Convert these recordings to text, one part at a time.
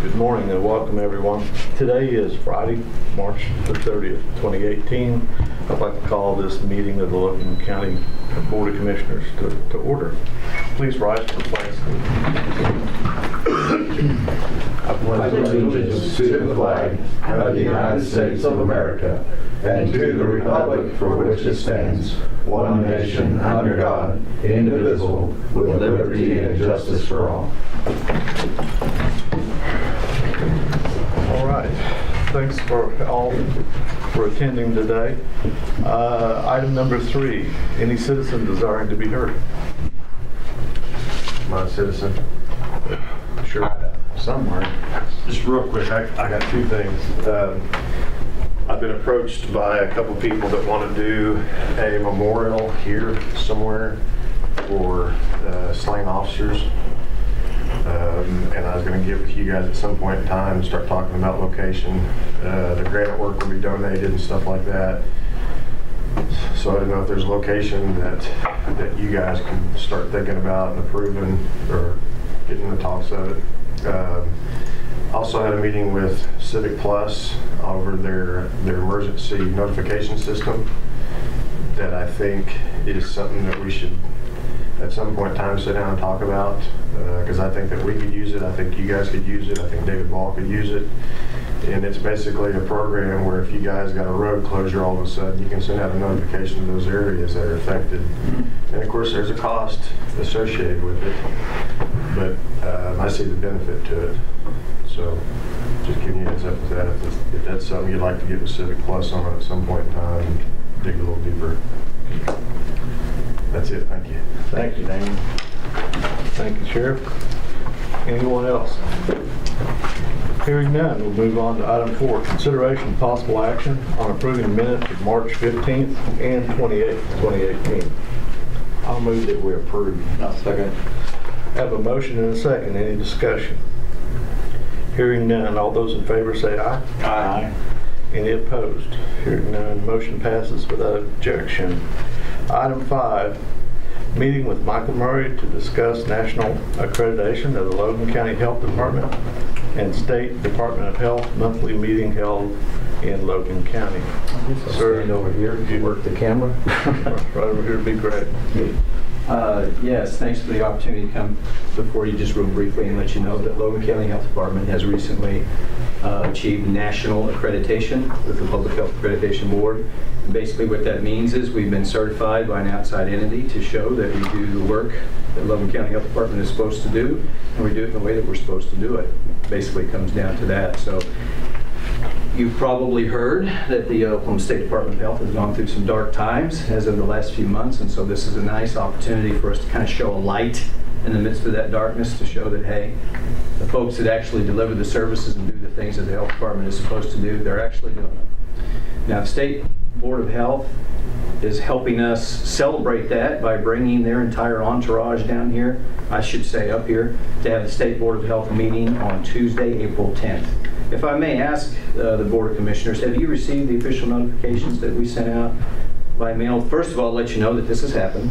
Good morning and welcome everyone. Today is Friday, March the 30th, 2018. I'd like to call this meeting of the Logan County Board of Commissioners to order. Please rise for the flag salute. I pledge allegiance to the flag of the United States of America and to the republic for which it stands, one nation under God, indivisible, with liberty and justice for all. All right. Thanks for all for attending today. Item number 3, any citizen desiring to be heard? My citizen. Sure. Somewhere. Just real quick, I got two things. I've been approached by a couple people that want to do a memorial here somewhere for slain officers. And I was going to get with you guys at some point in time and start talking about location. The granite work will be donated and stuff like that. So I don't know if there's a location that you guys can start thinking about and approving or getting the talks of it. Also had a meeting with Civic Plus over their emergency notification system that I think is something that we should at some point in time sit down and talk about, because I think that we could use it. I think you guys could use it. I think David Ball could use it. And it's basically a program where if you guys got a road closure all of a sudden, you can send out a notification to those areas that are affected. And of course there's a cost associated with it, but I see the benefit to it. So just giving you a heads up with that. If that's something you'd like to get with Civic Plus on at some point in time, dig a little deeper. That's it. Thank you. Thank you, Damon. Thank you, Sheriff. Anyone else? Hearing none, we'll move on to item 4, consideration of possible action on approving minutes of March 15th and 28th, 2018. I'll move that we approve. I'll second. Have a motion and a second. Any discussion? Hearing none, all those in favor say aye. Aye. Any opposed? Hearing none, motion passes without objection. Item 5, meeting with Michael Murray to discuss national accreditation of the Logan County Health Department and State Department of Health monthly meeting held in Logan County. Sir, stand over here. You work the camera. Right over here would be great. Yes, thanks for the opportunity to come before you just real briefly and let you know that Logan County Health Department has recently achieved national accreditation with the Public Health Accreditation Board. And basically what that means is we've been certified by an outside entity to show that we do the work that Logan County Health Department is supposed to do, and we do it in the way that we're supposed to do it. Basically it comes down to that. So you've probably heard that the Oklahoma State Department of Health has gone through some dark times as of the last few months, and so this is a nice opportunity for us to kind of show a light in the midst of that darkness, to show that, hey, the folks that actually deliver the services and do the things that the health department is supposed to do, they're actually doing it. Now, the State Board of Health is helping us celebrate that by bringing their entire entourage down here, I should say up here, to have the State Board of Health meeting on Tuesday, April 10th. If I may ask the Board of Commissioners, have you received the official notifications that we sent out by mail? First of all, let you know that this has happened.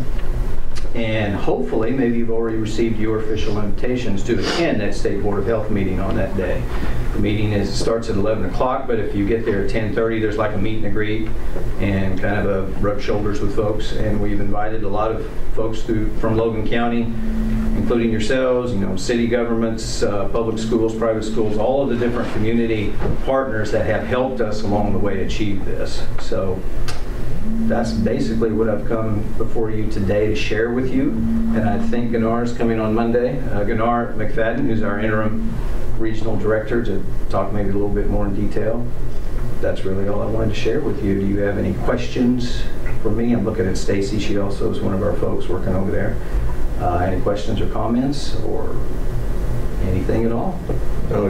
And hopefully, maybe you've already received your official invitations to attend that State Board of Health meeting on that day. The meeting starts at 11 o'clock, but if you get there at 10:30, there's like a meet and greet and kind of a rub shoulders with folks. And we've invited a lot of folks from Logan County, including yourselves, city governments, public schools, private schools, all of the different community partners that have helped us along the way achieve this. So that's basically what I've come before you today to share with you. And I think Gunnar is coming on Monday. Gunnar McFadden, who's our interim regional director, to talk maybe a little bit more in detail. That's really all I wanted to share with you. Do you have any questions for me? I'm looking at Stacy. She also is one of our folks working over there. Any questions or comments or anything at all? No,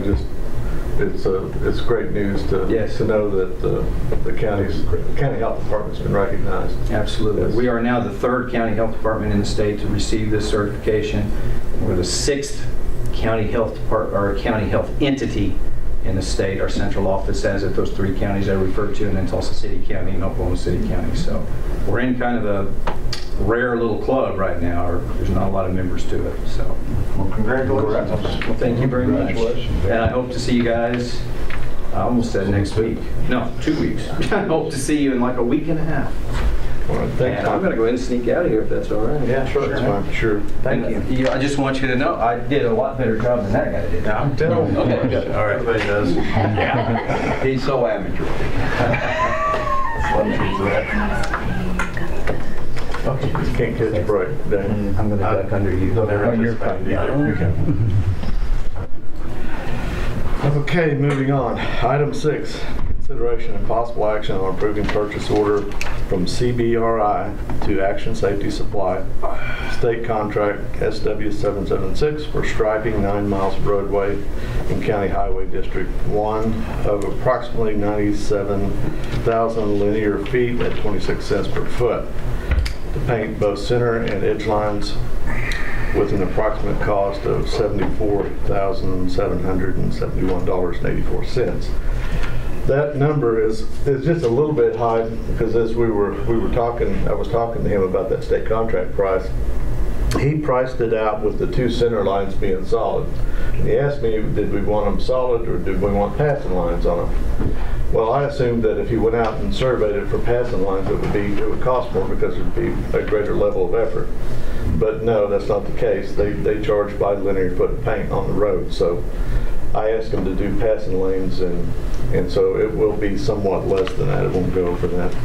it's great news to know that the county health department's been recognized. Absolutely. Yes. We are now the 3rd county health department in the state to receive this certification. We're the 6th county health department or county health entity in the state. Our central office has it, those 3 counties I referred to, and then Tulsa City County and Oklahoma City County. So we're in kind of a rare little club right now, or there's not a lot of members to it. So Well, congratulations. Well, thank you very much. Congratulations. And I hope to see you guys, I almost said next week. No, 2 weeks. I hope to see you in like a week and a half. All right, thanks, And I'm going to go ahead and sneak out of here if that's all right. Yeah, sure, that's fine, sure. Thank you. I just want you to know, I did a lot better job than that guy did. I'm telling you. Okay, good. All right. Everybody does. He's so amateur. You can't catch a break, Dan. I'm going to duck under you. Never anticipated either. Okay, moving on. Item 6, consideration and possible action on approving purchase order from CBRI to Action Safety Supply, state contract SW776 for striping 9 miles of roadway in County Highway District 1 of approximately 97,000 linear feet at 26 cents per foot to paint both center and edge lines with an approximate cost of $74,771.84. That number is just a little bit high because as we were talking, I was talking to him about that state contract price. He priced it out with the 2 center lines being solid. And he asked me, did we want them solid or did we want passing lines on them? Well, I assumed that if you went out and surveyed it for passing lines, it would cost more because it would be a greater level of effort. But no, that's not the case. They charge by linear foot of paint on the road. So I asked them to do passing lanes, and so it will be somewhat less than that. It won't go over that.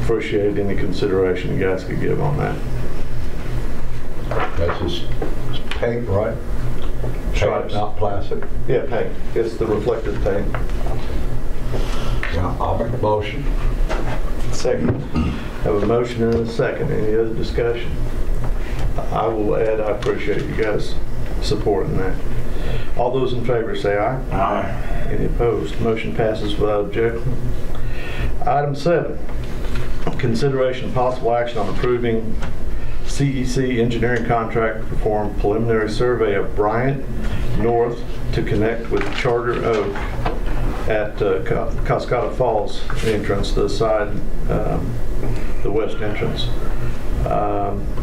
Appreciate any consideration you guys could give on that. That's just paint, right? Paint, Stripes. not plastic. Yeah, paint. It's the reflective paint. Yeah, I'll make a motion. Second. Have a motion and a second. Any other discussion? I will add, I appreciate you guys supporting that. All those in favor say aye. Aye. Any opposed? Motion passes without objection. Item 7, consideration and possible action on approving CEC engineering contract to perform preliminary survey of Bryant North to connect with Charter Oak at Cascada Falls entrance, the side, the west entrance.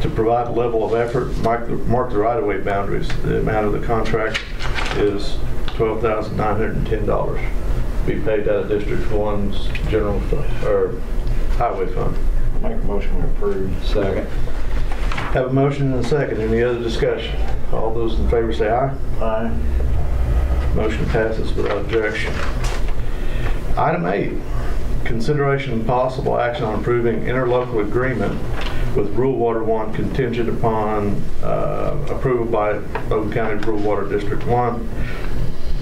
To provide a level of effort, mark the right-of-way boundaries. The amount of the contract is $12,910. Be paid out of District 1's general fund, or highway fund. Make a motion to approve. Second. Have a motion and a second. Any other discussion? All those in favor say aye. Aye. Motion passes without objection. Item 8, consideration and possible action on approving interlocal agreement with Rural Water 1 contingent upon approval by Logan County Rural Water District 1,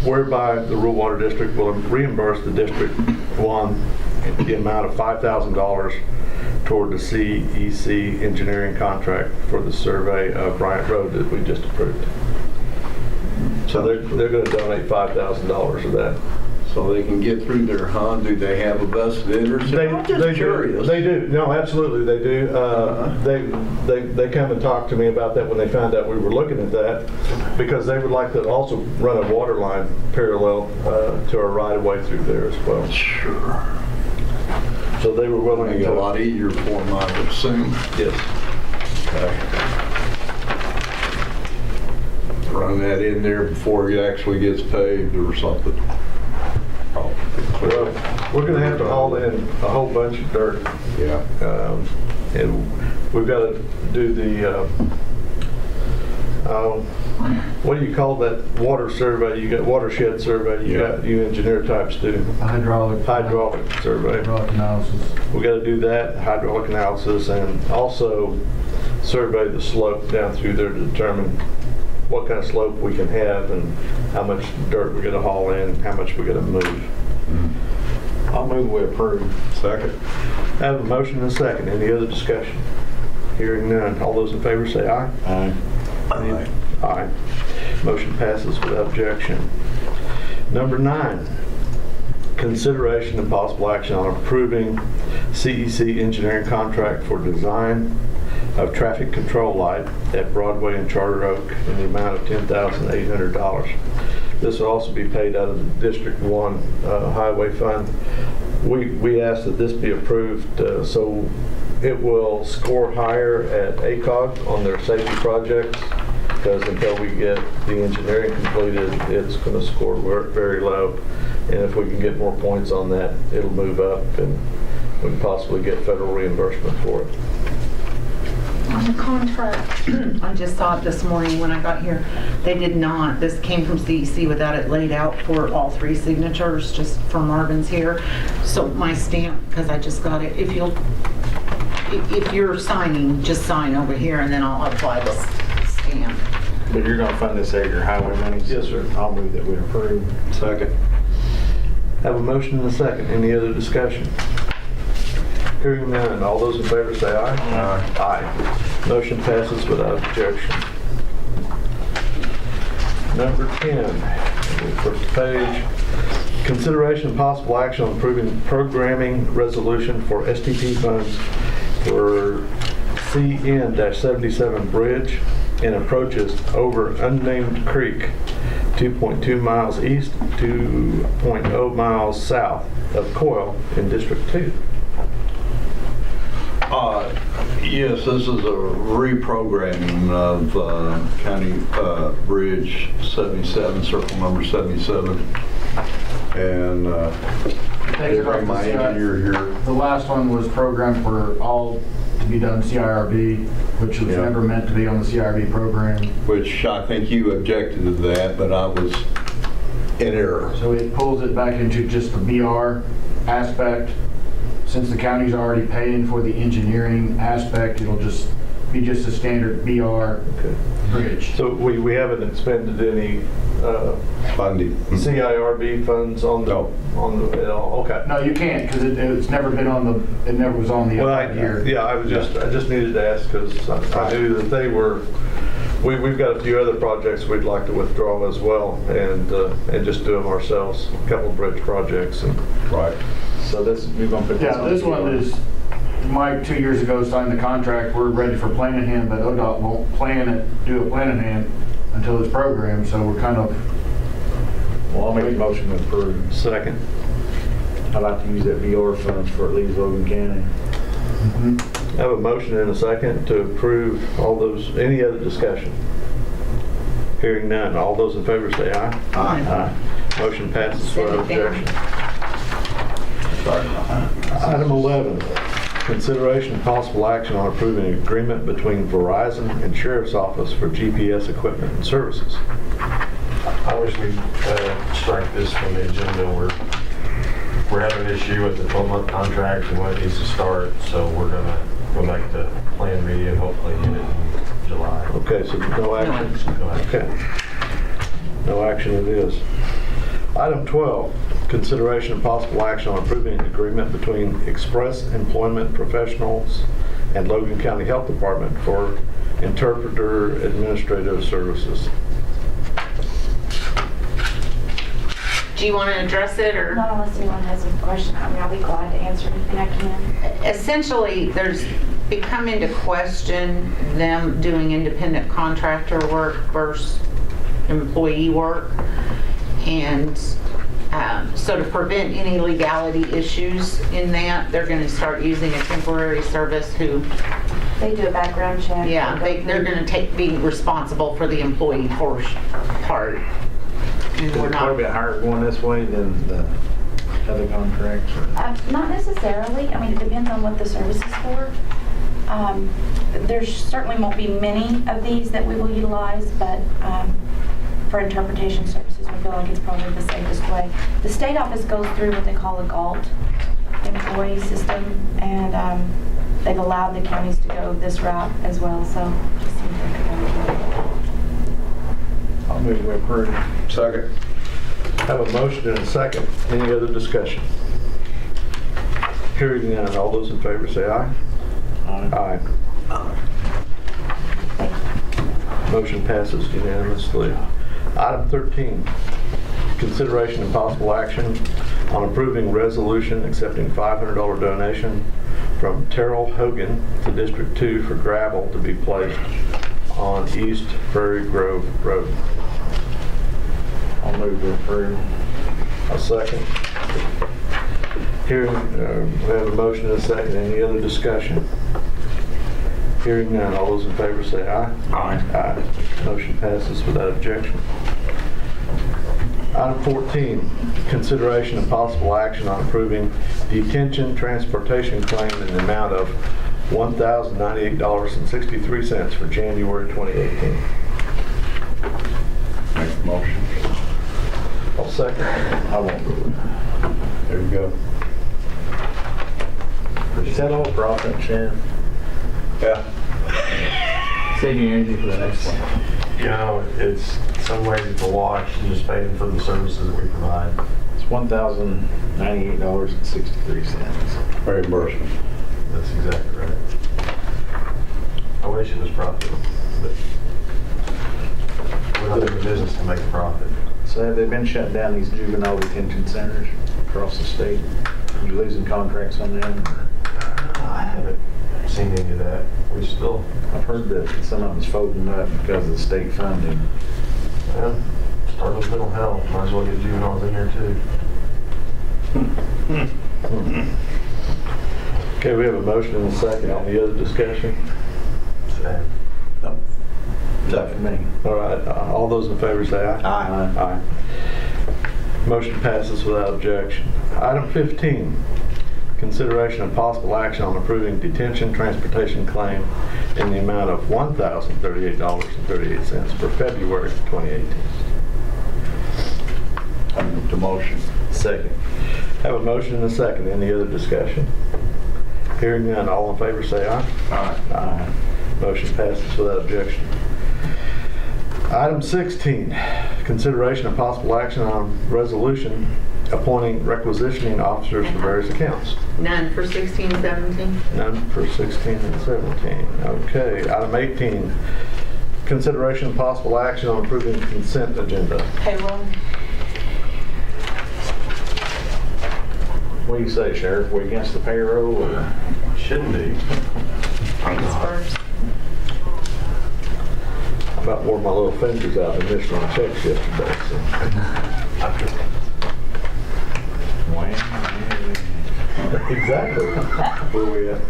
whereby the Rural Water District will reimburse the District 1 the amount of $5,000 toward the CEC engineering contract for the survey of Bryant Road that we just approved. So they're going to donate $5,000 of that. So they can get through their hunt. Do they have a vested interest? I'm just curious. They do. No, absolutely, they do. They come and talk to me about that when they found out we were looking at that, because they would like to also run a water line parallel to our right of way through there as well. Sure. So they were willing Make to. it a lot easier for them, I would assume. Yes. Run that in there before it actually gets paved or something. Well, we're going to have to haul in a whole bunch of dirt. Yeah. And we've got to do the, what do you call that water survey? You got watershed survey, you engineer types do. Hydraulic Survey. analysis. We got to do that, hydraulic analysis, and also survey the slope down through there to determine what kind of slope we can have and how much dirt we're going to haul in, how much we're going to move. I'll move we approve. Second. I have a motion and a second. Any other discussion? Hearing none. All those in favor say aye. Aye. Aye. Aye. Motion passes without objection. Number 9, consideration and possible action on approving CEC engineering contract for design of traffic control light at Broadway and Charter Oak in the amount of $10,800. This will also be paid out of the District 1 Highway Fund. We ask that this be approved so it will score higher at ACOG on their safety projects because until we get the engineering completed, it's going to score very low. And if we can get more points on that, it'll move up and we can possibly get federal reimbursement for it. On the contract, I just saw it this morning when I got here. They did not, this came from CEC without it laid out for all 3 signatures, just for Marvin's here. So my stamp, because I just got it, if you're signing, just sign over here and then I'll apply this stamp. But you're gonna fund this out of your highway money? Yes, sir. I'll move that we approve. Second. Have a motion and a second. Any other discussion? Hearing none, all those in favor say aye. Aye. Aye. Motion passes without objection. Number 10, first page. Consideration and possible action on approving programming resolution for STP funds for CN-77 bridge and approaches over unnamed creek, 2.2 miles east, 2.0 miles south of Coyle in District 2. Yes, this is a reprogramming of County Bridge 77, circle number 77. And bring my engineer here. The last one was programmed for all to be done CIRB, which was Yeah. never meant to be on the CIRB program. Which I think you objected to that, but I was in error. So it pulls it back into just the BR aspect. Since the county's already paying for the engineering aspect, it'll just be just a standard BR bridge. So we haven't expended any Funding. CIRB funds on the, No. at all? Okay. No, you can't, because it's never been on the, it never was on the Well, here. I just needed to ask because I knew that they were, we've got a few other projects we'd like to withdraw as well and just do them ourselves, a couple of bridge projects. And Right. So this, we're gonna put this on. Yeah, this one is, Mike 2 years ago signed the contract, we're ready for plan in hand, but ODOT won't do a plan in hand until it's programmed, so we're kind of. Well, I'll make a motion to approve. Second. I'd like to use that VR funds for at least Logan County. I have a motion and a second to approve all those, any other discussion? Hearing none, all those in favor say aye. Aye. Motion passes without objection. Sorry about that. Item 11, consideration and possible action on approving an agreement between Verizon and Sheriff's Office for GPS equipment and services. I wish we'd strike this from the agenda. We're having an issue with the 12-month contract and when it needs to start, so we're gonna go back to plan B and hopefully get it in July. Okay, so no action? Go ahead. Okay. No action it is. Item 12, consideration and possible action on approving an agreement between Express Employment Professionals and Logan County Health Department for interpreter administrative services. Do you want to address it or? Not unless anyone has any questions. I mean, I'll be glad to answer anything I can. Essentially, there's become into question them doing independent contractor work versus employee work. And so to prevent any legality issues in that, they're going to start using a temporary service who, They do a background check. yeah, they're going to be responsible for the employee part. And Is we're it quite a not. bit higher going this way than the other contracts? Not necessarily. I mean, it depends on what the service is for. There certainly won't be many of these that we will utilize, but for interpretation services, we feel like it's probably the safest way. The state office goes through what they call a GALT employee system, and they've allowed the counties to go this route as well, so it just seems like a better way. I'll move we approve. Second. Have a motion and a second. Any other discussion? Hearing none, all those in favor say aye. Aye. Aye. Motion passes unanimously. Item 13, consideration and possible action on approving resolution accepting $500 donation from Terrell Hogan to District 2 for gravel to be placed on East Prairie Grove Road. I'll move to approve. A second. Hearing, we have a motion and a second. Any other discussion? Hearing none, all those in favor say aye. Aye. Aye. Motion passes without objection. Item 14, consideration and possible action on approving detention transportation claim in the amount of $1,098.63 for January 2018. Make the motion. I'll second. I won't go. There you go. Is that all profit, Sheriff? Yeah. Save your energy for the next one. You know, it's some ways it's a wash, you're just paying for the services that we provide. It's $1,098.63. Reimbursement. That's exactly right. I wish it was profit, but we're not in the business to make a profit. So have they been shutting down these juvenile detention centers across the state? Are you losing contracts on them? I haven't seen any of that. We still, I've heard that some of them's folding up because of the state funding. well, start with mental health, might as well get juveniles in here too. Okay, we have a motion and a second. Any other discussion? Sad. Second me. All right, all those in favor say aye. Aye. Aye. Motion passes without objection. Item 15, consideration of possible action on approving detention transportation claim in the amount of $1,038.38 for February 2018. I move the motion. Second. Have a motion and a second. Any other discussion? Hearing none, all in favor say aye. Aye. Aye. Motion passes without objection. Item 16, consideration of possible action on resolution appointing requisitioning officers for various accounts. None for 16, 17? None for 16 and 17. Okay, item 18, consideration of possible action on approving consent agenda. Payroll? What do you say, Sheriff? We against the payroll or? Shouldn't be. Transfers? About wore my little fingers out initially on checks yesterday, so. Exactly. Where we at?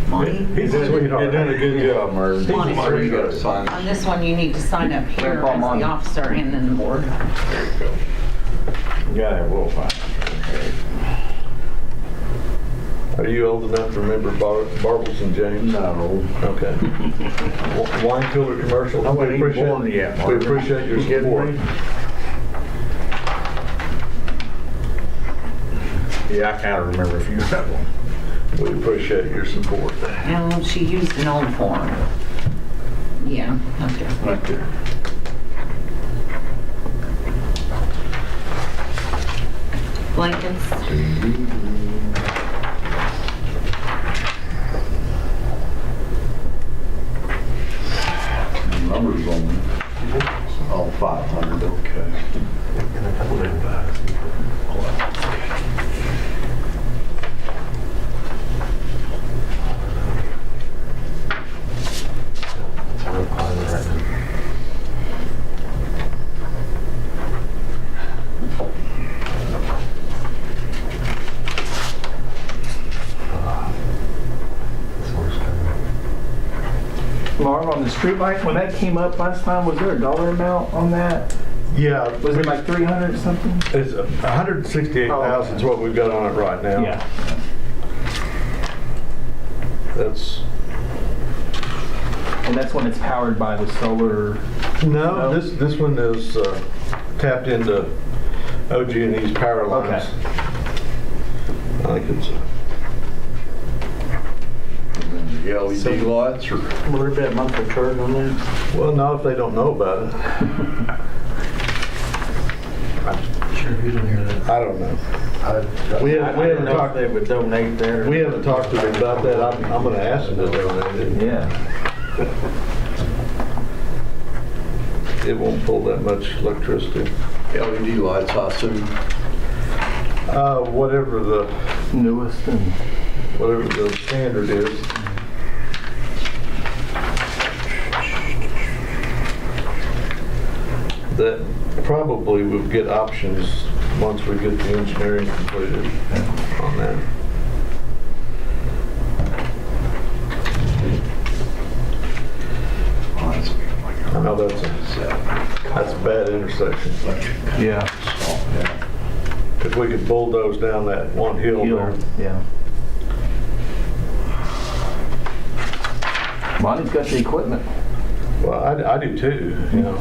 Monty? He's a sweetheart. You're doing a good job, Merv. Monty. On this one, you need to sign up here as the officer and then the board. You gotta have a little fun. Are you old enough to remember Barbles and James? No. Okay. Wine cooler commercial. I wasn't even born yet, We Marvin. appreciate your You kidding support. me? Yeah, I kind of remember a few of them. We appreciate your support. No, she used an old form. Yeah, okay. Right there. Blankets? Numbers on them. All 500, okay. And a couple different bags. It's a real climate right now. This one's coming. Marv, on the street light, when that came up last time, was there a dollar amount on that? Yeah. Was it like 300 something? It's 168,000 is what we've got on it right now. Yeah. That's, And that's when it's powered by the solar. no, No? this one is tapped into OG&E's power lines. Okay. I think it's, The LED lights or? Will there be a monthly charge on that? well, not if they don't know about it. Sure, you didn't hear that. I don't know. We I haven't didn't know if talked, they would donate that or. we haven't talked to them about that. I'm gonna ask them to donate it. Yeah. It won't pull that much electricity. LED lights, I assume. Whatever the Newest and standard is. That probably we'll get options once we get the engineering completed on that. I know that's a bad intersection. Yeah. If we could bulldoze down that one hill there. Yeah. Monty's got the equipment. Well, I do too, you know.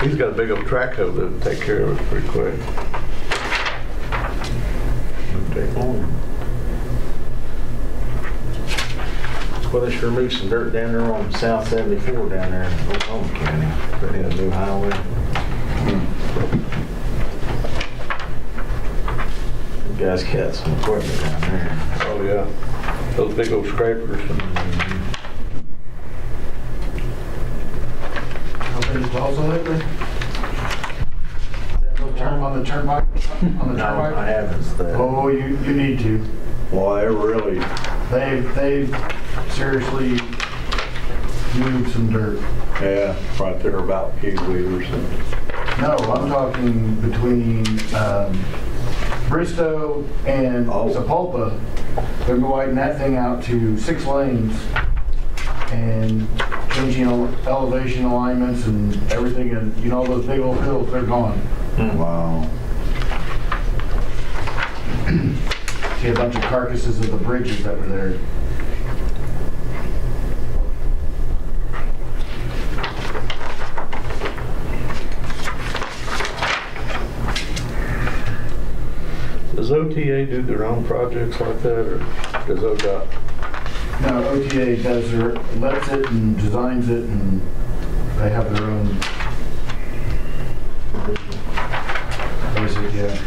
He's got a big old track hoe that'll take care of it pretty quick. Well, they should remove some dirt down there on South 74 down there in Oklahoma County. Put in a new highway. You guys got some equipment down there. Oh, yeah. Those big old scrapers. Nobody's calls lately? Is that no term on the turnpike? On the No, I turnpike? haven't. Oh, you need to. Well, they're really, They've seriously moved some dirt. yeah, right there about Pee Weavers and. No, I'm talking between Bristow and Oh. Sepulpa. They're widening that thing out to 6 lanes and changing elevation alignments and everything. And you know, those big old hills, they're gone. Wow. See a bunch of carcasses of the bridges that were there. Does OTA do their own projects like that, or does ODOT? No, OTA does lets it and designs it, and they have their own. Basic, yeah.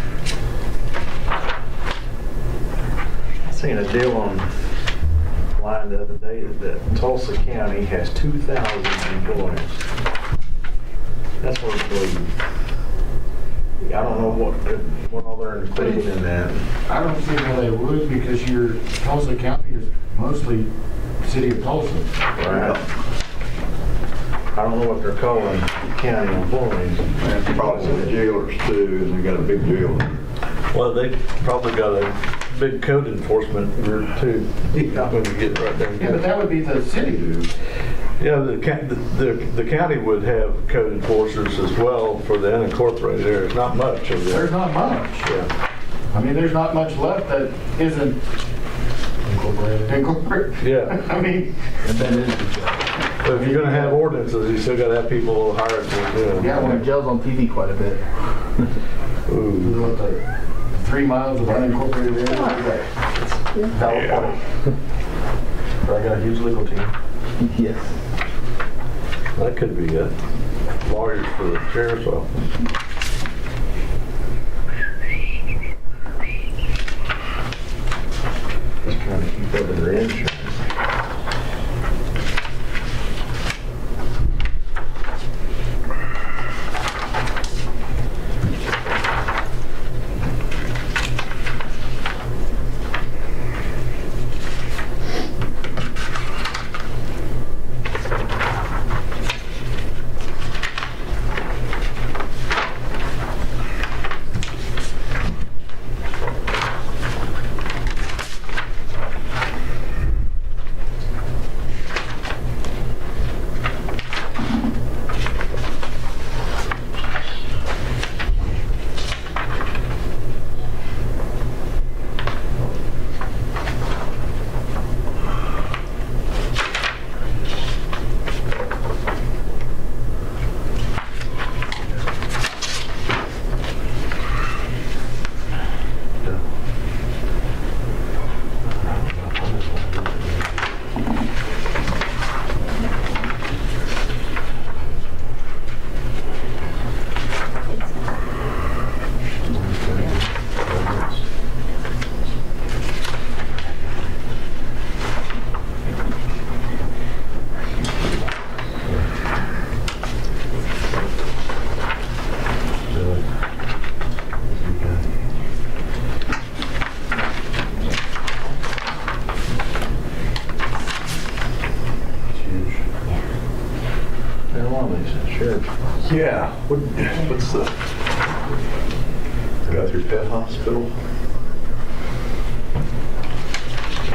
I seen a deal online the other day that Tulsa County has 2,000 employees. That's what it's believing. I don't know what all they're including in that. I don't see how they would, because your Tulsa County is mostly city of Tulsa. Right. I don't know what they're calling county employees. And probably some jailers too, and they got a big jail. Well, they probably got a big code enforcement group too. Yeah. When you get right there. Yeah, but that would be the city. Yeah, the county would have code enforcers as well for the unincorporated areas. Not much of There's it. not much. Yeah. I mean, there's not much left that isn't incorporated. Yeah. I mean, That is the job. But if you're gonna have ordinances, you still gotta have people hired to do it. yeah, Well, when Joe's on TV quite a bit. Ooh. what the 3 miles of unincorporated area. Valid point. But I got a huge legal team. Yes. That could be it. Lawyers for the sheriff's office. Just trying to keep up with their insurance. Yeah. What's the? Guthrie Pet Hospital.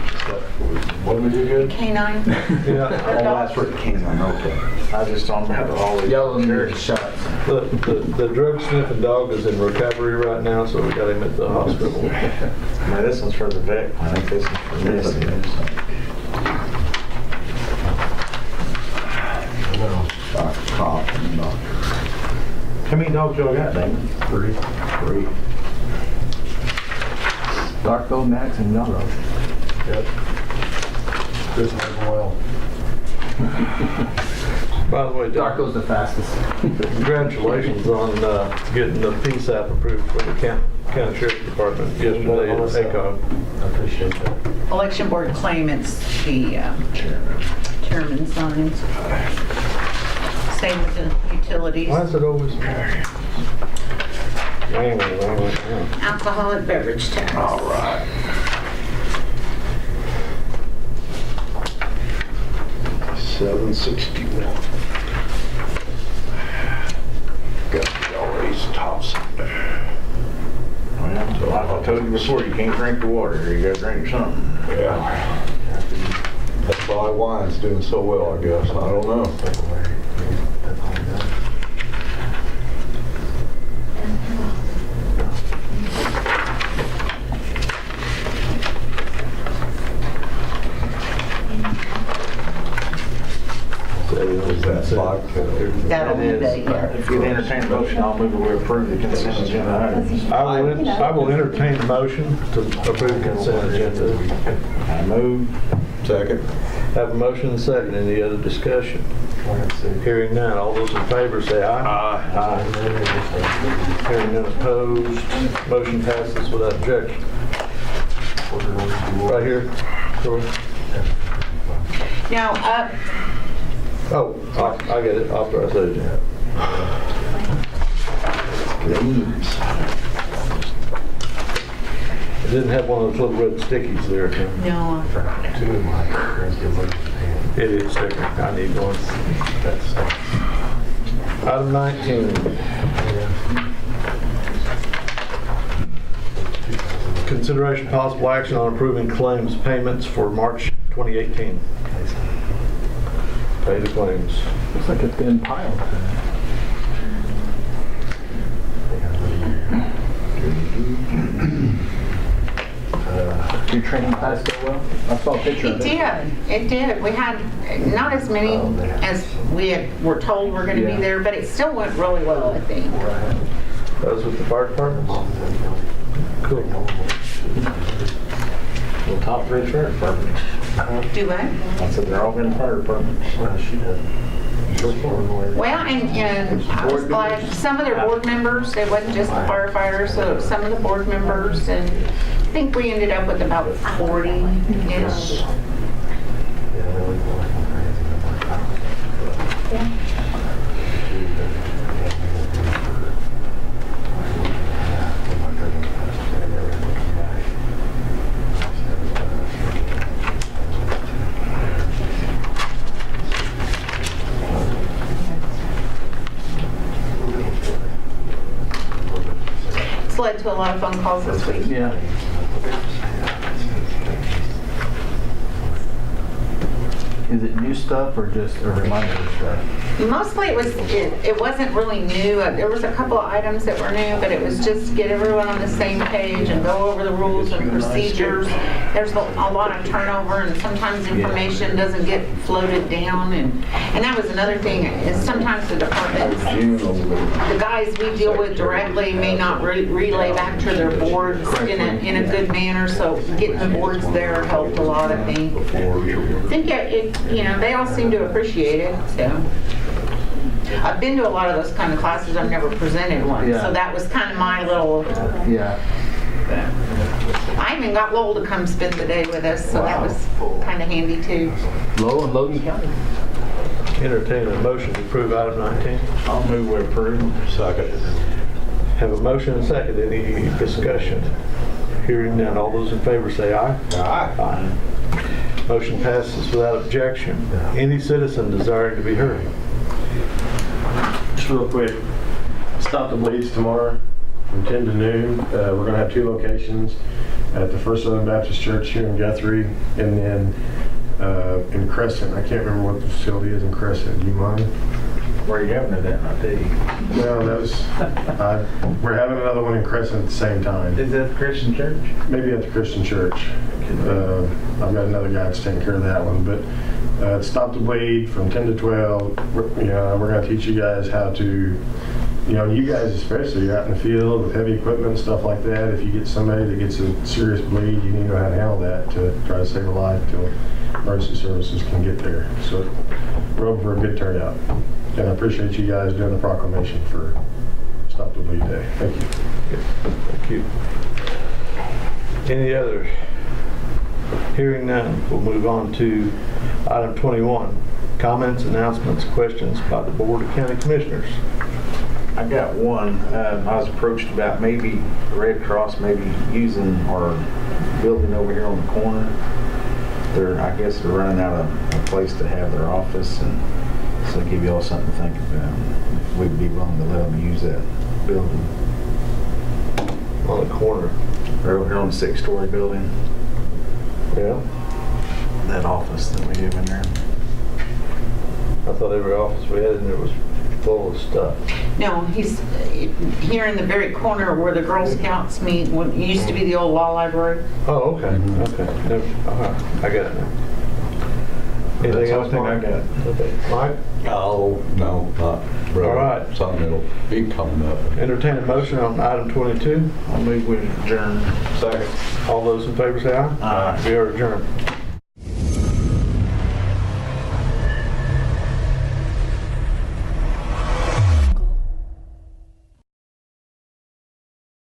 What's that for? What was it good? Canine. Yeah, Oh, that's for the canine, okay. I just don't remember all the. Yellow and shots. the drug sniffing dog is in recovery right now, so we got him at the hospital. Now, this one's for the vet. I think this is for this. Cop and How many dogs y'all got, Damon? three. Darko, Max, and Yellow. Yep. Chris well. By the way, Doc, Darko's the fastest. congratulations on getting the PSAP approved for the county sheriff's department yesterday at ACOG. I appreciate that. Election board claimants, the chairman signs. Same with the utilities. Why is it always? Alcoholic beverage tax. All right. $7.61. Got all these tops. Well, so like I told you before, you can't drink the water. You gotta drink something. Yeah. That's why wine's doing so well, I guess. I don't know. Is that $5? That'll be the year. If you entertain a motion, I'll move we approve the consent agenda items. I will entertain a motion to approve consent agenda. I move. Second. Have a motion and a second. Any other discussion? Hearing none. All those in favor say aye. Aye. Hearing none opposed. Motion passes without objection. Right here. Troy. Now, Oh, I get it. Authorization. It didn't have one of those little red stickies there. no, I forgot it. It is sticker. I need one. Item 19. Consideration possible action on approving claims payments for March 2018. Pay the claims. Looks like a thin pile. Your training class go well? I saw a picture It of it. did. It did. We had not as many as were told were going to be there, but it still went really well, I think. That was with the fire department? Cool. Well, top three sheriff departments. Do what? I said they're all in the fire department. Well, and I was glad, some of their board members, it wasn't just the firefighters, so some of the board members, and I think we ended up with about 40-ish. It's led to a lot of phone calls this week. Yeah. Is it new stuff or just a reminder of stuff? Mostly it wasn't really new. There was a couple of items that were new, but it was just get everyone on the same page and go over the rules and procedures. There's a lot of turnover, and sometimes information doesn't get floated down, and that was another thing, is sometimes the departments, the guys we deal with directly may not relay back to their boards in a good manner, so getting the boards there helped a lot, I think. I think they all seem to appreciate it, so. I've been to a lot of those kind of classes. I've never presented one, Yeah. so that was kind of my little. Yeah. I even got Lowell to come spend the day with us, so that was kind of handy too. Low and Logan County. Entertain a motion to approve item 19. I'll move we approve. Second. Have a motion and a second. Any discussion? Hearing none. All those in favor say aye. Aye. Motion passes without objection. Any citizen desiring to be heard? Just real quick, stop the bleeds tomorrow from 10 to noon. We're going to have two locations at the First Southern Baptist Church here in Guthrie, and then in Crescent. I can't remember what the facility is in Crescent. Do you mind? Where are you having it at? I'll tell you. No, that was, we're having another one in Crescent at the same time. Is that the Christian church? Maybe at the Christian church. I've got another guy that's taking care of that one, but Stop the Bleed from 10 to 12. We're going to teach you guys how to, you guys especially, you're out in the field with heavy equipment and stuff like that. If you get somebody that gets a serious bleed, you need to know how to handle that to try to save a life until emergency services can get there. So we're hoping for a good turnout. And I appreciate you guys doing the proclamation for Stop the Bleed Day. Thank you. Thank you. Any others? Hearing none, we'll move on to item 21. Comments, announcements, questions by the Board of County Commissioners. I got one. I was approached about maybe the Red Cross maybe using our building over here on the corner. I guess they're running out of a place to have their office, and so give you all something to think about. If we'd be willing to let them use that building. On the corner. They're over here on the 6-story building. Yeah. That office that we have in there. I thought every office we had in there was full of stuff. No, he's here in the very corner where the Girl Scouts meet, what used to be the old law library. Oh, okay. Okay. All right. I got it now. Anything else, I Mike? got. Okay. Mike? Oh, no, not really. All right. Something that'll be coming up. Entertain a motion on item 22. I'll move with adjourn. Second. All those in favor say aye. Aye. We are adjourned.